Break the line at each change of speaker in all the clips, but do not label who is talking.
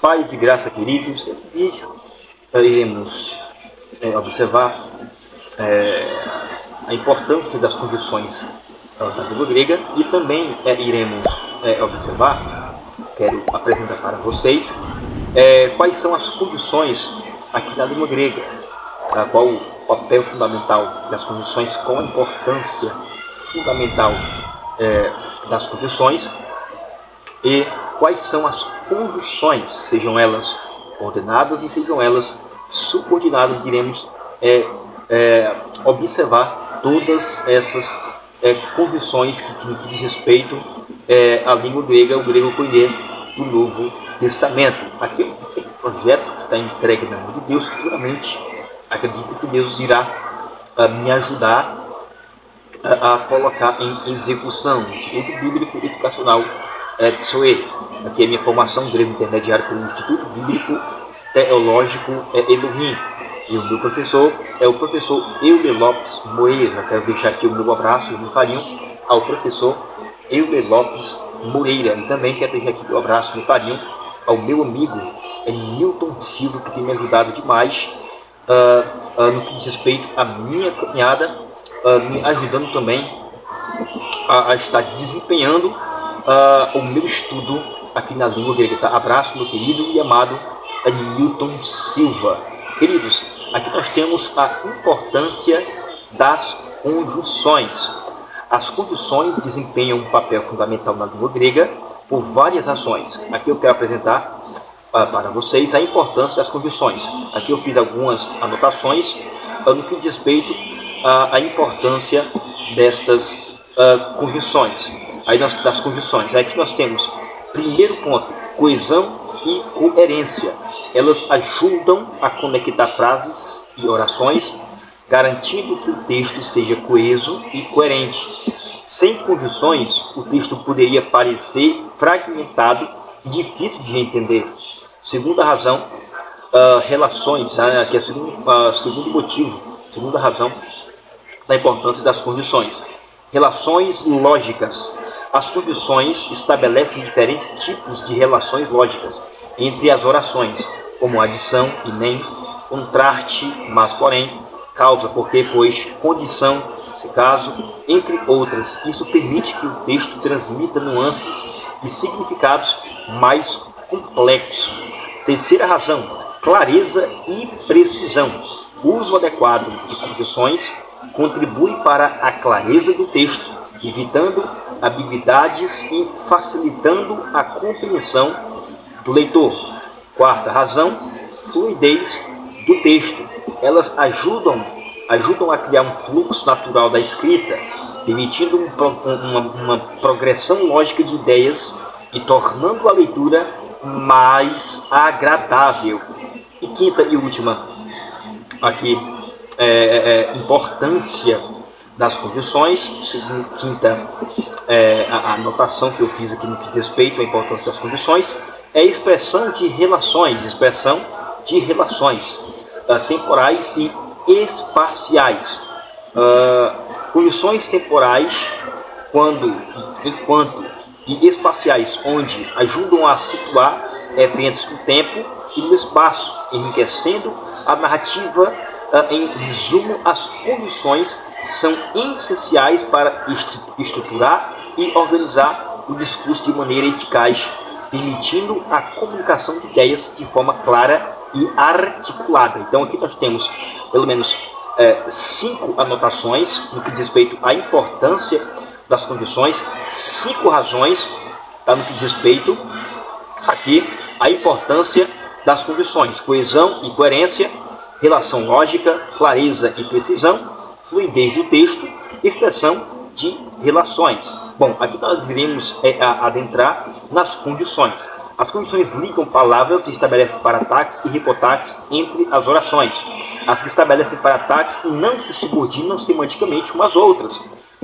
Paz e graça, queridos. Nesse vídeo iremos observar a importância das condições da língua grega e também iremos observar, quero apresentar para vocês quais são as condições aqui na língua grega, qual o papel fundamental das condições, qual a importância fundamental das condições e quais são as condições, sejam elas ordenadas e sejam elas subordinadas. Iremos observar todas essas condições que diz respeito à língua grega, o grego koiné do Novo Testamento. Aqui é um projeto que está entregue na mão de Deus. Seguramente acredito que Deus irá me ajudar a colocar em execução. O Instituto Bíblico Educacional sou ele. Aqui é minha formação grego intermediário pelo Instituto Bíblico Teológico Elohim. E o meu professor é o professor Euler Lopes Moreira. Eu quero deixar aqui o meu abraço e o meu carinho ao professor Euler Lopes Moreira. E também quero deixar aqui o meu abraço e o meu carinho ao meu amigo Newton Silva, que tem me ajudado demais no que diz respeito à minha caminhada, me ajudando também a estar desempenhando o meu estudo aqui na língua grega. Tá? Abraço, meu querido e amado Newton Silva. Queridos, aqui nós temos a importância das conjunções. As conjunções desempenham um papel fundamental na língua grega por várias razões. Aqui eu quero apresentar para vocês a importância das conjunções. Aqui eu fiz algumas anotações no que diz respeito à importância destas conjunções. Das conjunções. Aqui nós temos, primeiro ponto, coesão e coerência. Elas ajudam a conectar frases e orações, garantindo que o texto seja coeso e coerente. Sem conjunções, o texto poderia parecer fragmentado e difícil de entender. Segunda razão, relações, que é o segundo motivo, segunda razão da importância das conjunções. Relações lógicas. As conjunções estabelecem diferentes tipos de relações lógicas entre as orações, como adição e nem, contraste, mas porém, causa, porque, pois, condição, se caso, entre outras. Isso permite que o texto transmita nuances e significados mais complexos. Terceira razão, clareza e precisão. O uso adequado de condições contribui para a clareza do texto, evitando ambiguidades e facilitando a compreensão do leitor. Quarta razão, fluidez do texto. Elas ajudam a criar um fluxo natural da escrita, permitindo uma progressão lógica de ideias e tornando a leitura mais agradável. E quinta e última, aqui, importância das condições. Quinta, a anotação que eu fiz aqui no que diz respeito à importância das condições é expressão de relações temporais e espaciais. Condições temporais enquanto e espaciais, onde ajudam a situar eventos no tempo e no espaço, enriquecendo a narrativa. Em resumo, as condições são essenciais para estruturar e organizar o discurso de maneira eficaz, permitindo a comunicação de ideias de forma clara e articulada. Então aqui nós temos pelo menos 5 anotações no que diz respeito à importância das condições, 5 razões no que diz respeito aqui à importância das condições: coesão e coerência, relação lógica, clareza e precisão, fluidez do texto, expressão de relações. Bom, aqui nós iremos adentrar nas condições. As condições ligam palavras e estabelecem parataques e hipotaques entre as orações. As que estabelecem parataques não se subordinam semanticamente umas às outras,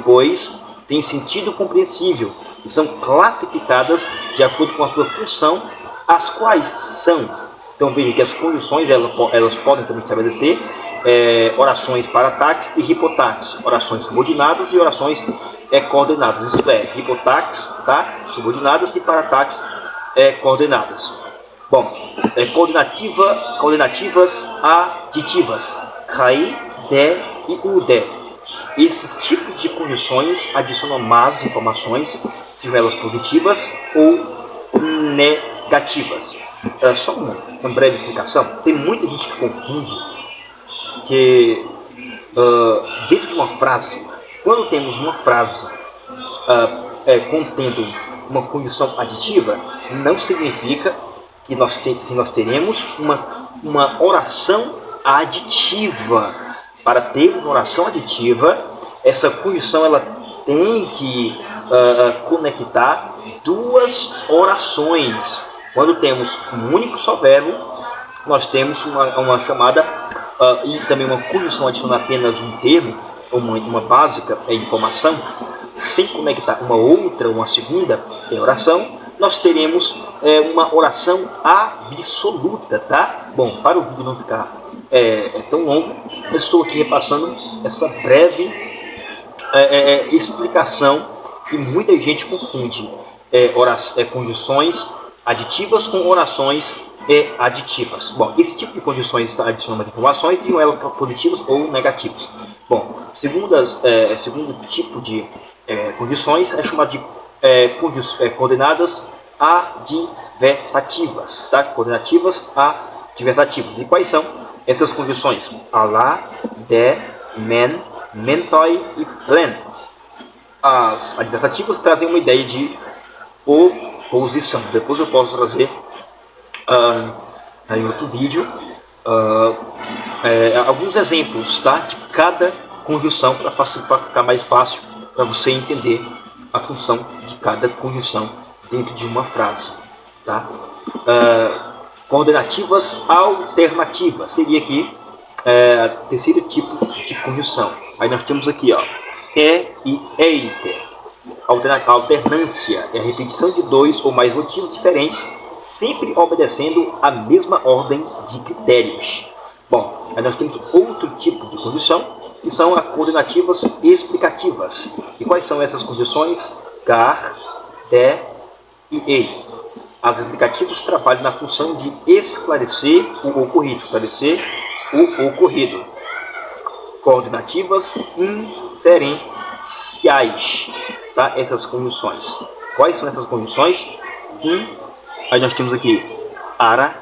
pois têm sentido compreensível e são classificadas de acordo com a sua função, as quais são. Então veja que as condições elas podem também estabelecer orações parataques e hipotaques, orações subordinadas e orações coordenadas. Isto é, hipotaques subordinadas e parataques coordenadas. Bom, coordenativas aditivas, kai, de e ude. Esses tipos de condições adicionam mais informações, sejam elas positivas ou negativas. Só uma breve explicação. Tem muita gente que confunde que dentro de uma frase, quando temos uma frase contendo uma condição aditiva, não significa que nós teremos uma oração aditiva. Para ter uma oração aditiva, essa condição ela tem que conectar duas orações. Quando temos um único só verbo, nós temos uma chamada e também uma condição adicionar apenas um termo, uma básica informação, sem conectar uma segunda oração, nós teremos uma oração absoluta, tá? Bom, para o vídeo não ficar tão longo, eu estou aqui repassando essa breve explicação que muita gente confunde condições aditivas com orações aditivas. Bom, esse tipo de condições está adicionando informações, sejam elas positivas ou negativas. Bom, segundo tipo de condições é chamado de coordenadas adversativas, tá? Coordenativas adversativas. E quais são essas condições? Alá, de, men, mentoi e plen. As adversativas trazem uma ideia de oposição. Depois eu posso trazer em outro vídeo alguns exemplos, tá? De cada conjunção para ficar mais fácil para você entender a função de cada conjunção dentro de uma frase, tá? Coordenativas alternativas seria aqui terceiro tipo de conjunção. Aí nós temos aqui e eite. Alternância é a repetição de dois ou mais motivos diferentes, sempre obedecendo a mesma ordem de critérios. Bom, aí nós temos outro tipo de condição, que são as coordenativas explicativas. E quais são essas condições? Gar, de e ei. As explicativas trabalham na função de esclarecer o ocorrido. Coordenativas inferenciais, tá? Essas condições. Quais são essas condições? Aí nós temos aqui ara,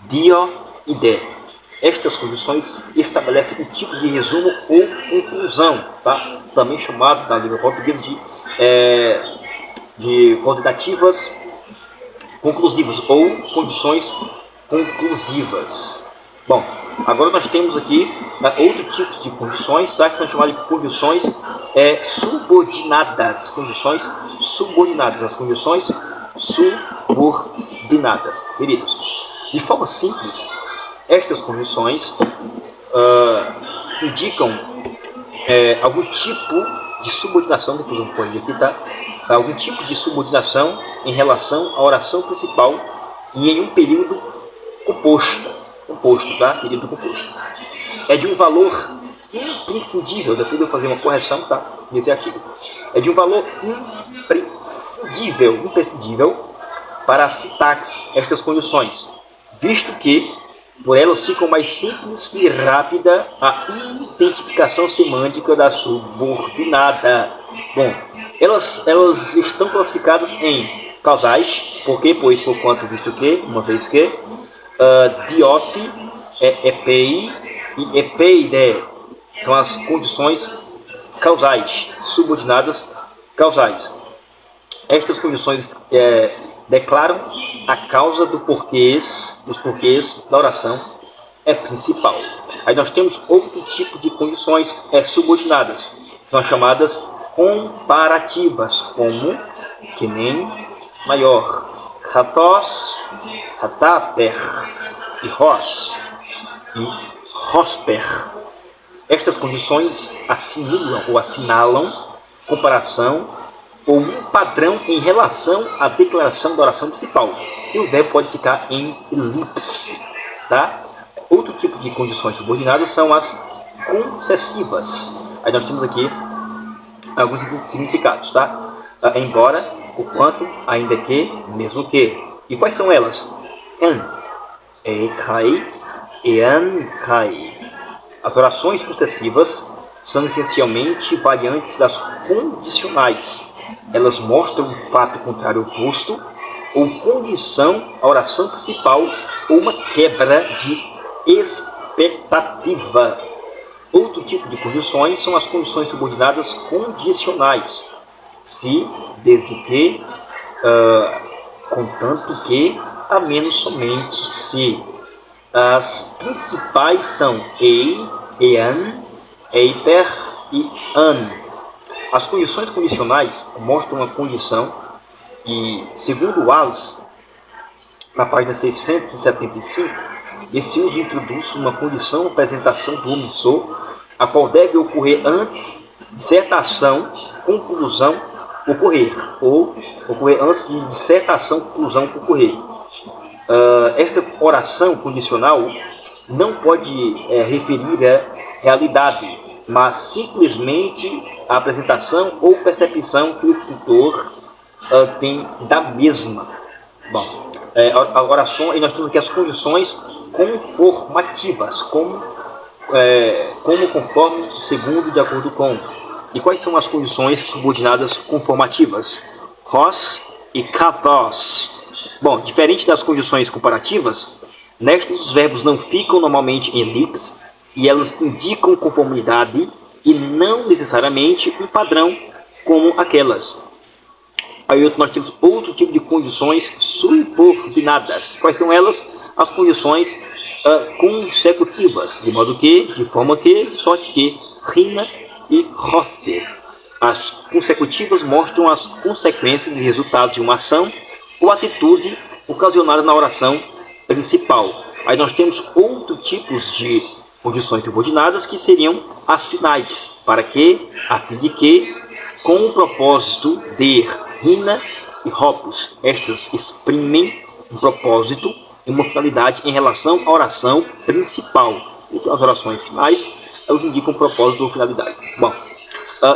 dio e de. Estas condições estabelecem um tipo de resumo ou conclusão, tá? Também chamado na língua portuguesa de coordenativas conclusivas ou condições conclusivas. Bom, agora nós temos aqui outro tipo de condições, tá? Que são chamadas de condições subordinadas. Condições subordinadas. As condições subordinadas. Queridos, de forma simples, estas condições indicam algum tipo de subordinação, depois eu vou corrigir aqui, tá? Algum tipo de subordinação em relação à oração principal e em um período composto, tá? Período composto. É de um valor imprescindível, depois eu vou fazer uma correção, tá? Nesse artigo. É de um valor imprescindível para a sintaxe estas condições, visto que por elas ficam mais simples e rápida a identificação semântica da subordinada. Bom, elas estão classificadas em causais, pois, porquanto, visto que, uma vez que, diote, epei e epeide são as condições causais, subordinadas causais. Estas condições declaram a causa dos porquês da oração principal. Aí nós temos outro tipo de condições subordinadas, são as chamadas comparativas, como que nem maior, ratos, rataper e ros e rosper. Estas condições assinalam comparação ou um padrão em relação à declaração da oração principal. E o verbo pode ficar em elipse, tá? Outro tipo de condições subordinadas são as concessivas. Aí nós temos aqui alguns significados, tá? Embora, o quanto, ainda que, mesmo que. E quais são elas? Ekai, Eankai. As orações sucessivas são essencialmente variantes das condicionais. Elas mostram um fato contrário oposto ou condição à oração principal ou uma quebra de expectativa. Outro tipo de condições são as condições subordinadas condicionais. Se, desde que, contanto que, a menos somente se. As principais são ei, ean, eiper e an. As condições condicionais mostram uma condição e, segundo Wallace, na página 675, esse uso introduz uma condição ou apresentação do omissor, a qual deve ocorrer antes de certa ação, conclusão ocorrer, ou ocorrer antes de certa ação, conclusão ocorrer. Esta oração condicional não pode referir a realidade, mas simplesmente a apresentação ou percepção que o escritor tem da mesma. Bom, a oração, e nós temos aqui as condições conformativas, como conforme, segundo, de acordo com. E quais são as condições subordinadas conformativas? Hos e kathos. Bom, diferente das condições comparativas, nestas os verbos não ficam normalmente em elipse e elas indicam conformidade e não necessariamente um padrão como aquelas. Aí nós temos outro tipo de condições subordinadas. Quais são elas? As condições consecutivas, de forma que, de sorte que, rima e roster. As consecutivas mostram as consequências e resultados de uma ação ou atitude ocasionada na oração principal. Aí nós temos outros tipos de condições subordinadas que seriam as finais, para que, a fim de que, com o propósito de rina e hopus, estas exprimem um propósito e uma finalidade em relação à oração principal. Então as orações finais, elas indicam propósito ou finalidade. Bom,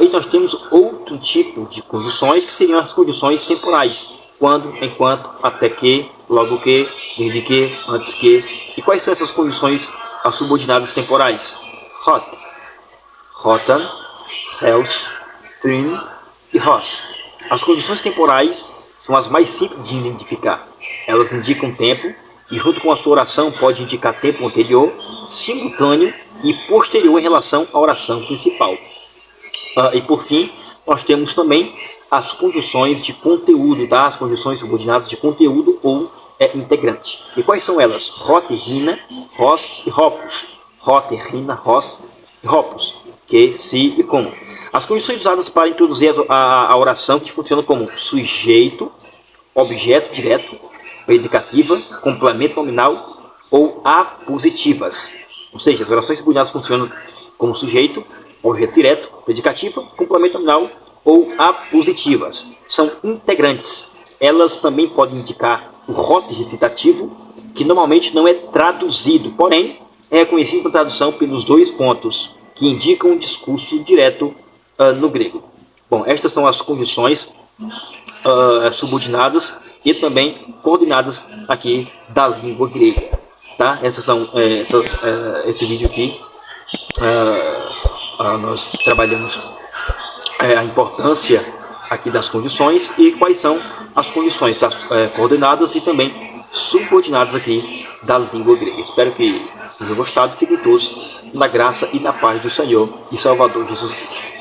e nós temos outro tipo de condições que seriam as condições temporais. Quando, enquanto, até que, logo que, desde que, antes que. E quais são essas condições subordinadas temporais? Hot, hotan, heus, trin e hos. As condições temporais são as mais simples de identificar. Elas indicam tempo e, junto com a sua oração, pode indicar tempo anterior, simultâneo e posterior em relação à oração principal. E por fim, nós temos também as condições de conteúdo, tá? As condições subordinadas de conteúdo ou integrante. E quais são elas? Hot, rina, hos e hopus. Hot, rina, hos e hopus. Que, se e como. As condições usadas para introduzir a oração que funcionam como sujeito, objeto direto, predicativa, complemento nominal ou apositivas. Ou seja, as orações subordinadas funcionam como sujeito, objeto direto, predicativa, complemento nominal ou apositivas. São integrantes. Elas também podem indicar o hot recitativo, que normalmente não é traduzido, porém é reconhecido na tradução pelos dois pontos, que indicam um discurso direto no grego. Bom, estas são as condições subordinadas e também coordenadas aqui da língua grega. Tá? Essas são esse vídeo aqui. Nós trabalhamos a importância aqui das condições e quais são as condições coordenadas e também subordinadas aqui da língua grega. Espero que tenham gostado. Fiquem todos na graça e na paz do Senhor e Salvador Jesus Cristo.